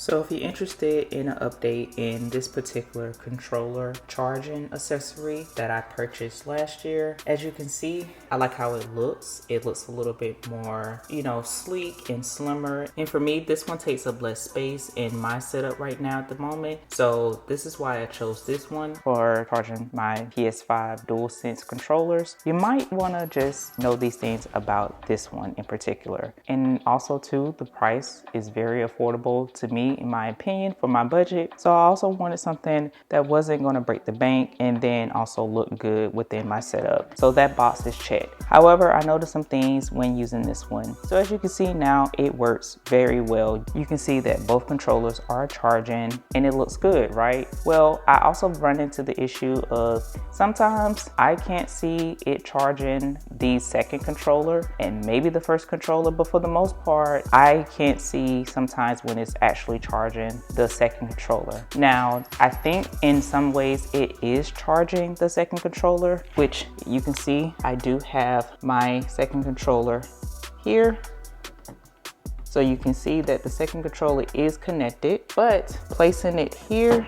So if you're interested in an update in this particular controller charging accessory that I purchased last year, as you can see, I like how it looks. It looks a little bit more, sleek and slimmer. And for me, this one takes up less space in my setup right now at the moment. So this is why I chose this one for charging my PS5 DualSense controllers. You might want to just know these things about this one in particular. And also too, the price is very affordable to me, in my opinion, for my budget. So I also wanted something that wasn't going to break the bank and then also look good within my setup. So that box is checked. However, I noticed some things when using this one. So as you can see now, it works very well. You can see that both controllers are charging and it looks good, right? Well, I also run into the issue of sometimes I can't see it charging the second controller and maybe the first controller, but for the most part, I can't see sometimes when it's actually charging the second controller. Now, I think in some ways it is charging the second controller, which you can see I do have my second controller here. So you can see that the second controller is connected, but placing it here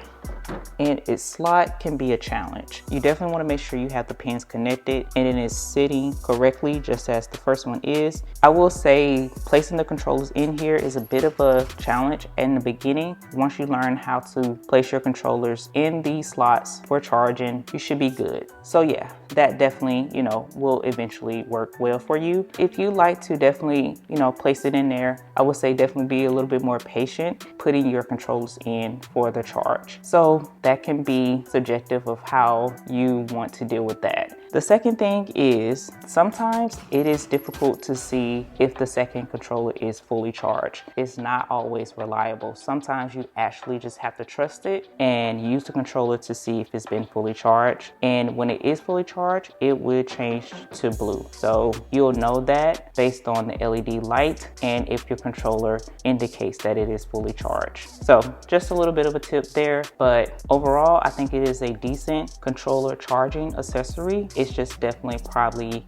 in its slot can be a challenge. You definitely want to make sure you have the pins connected and it is sitting correctly, just as the first one is. I will say placing the controllers in here is a bit of a challenge in the beginning. Once you learn how to place your controllers in these slots for charging, you should be good. So yeah, that definitely, will eventually work well for you. If you like to definitely, place it in there, I would say definitely be a little bit more patient putting your controllers in for the charge. So that can be subjective of how you want to deal with that. The second thing is sometimes it is difficult to see if the second controller is fully charged. It's not always reliable. Sometimes you actually just have to trust it and use the controller to see if it's been fully charged. And when it is fully charged, it will change to blue. So you'll know that based on the LED light and if your controller indicates that it is fully charged. So just a little bit of a tip there, but overall, I think it is a decent controller charging accessory. It's just definitely probably,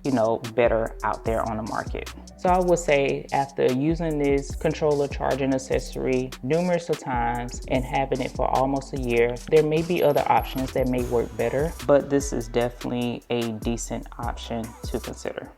better out there on the market. So I would say after using this controller charging accessory numerous of times and having it for almost a year, there may be other options that may work better, but this is definitely a decent option to consider.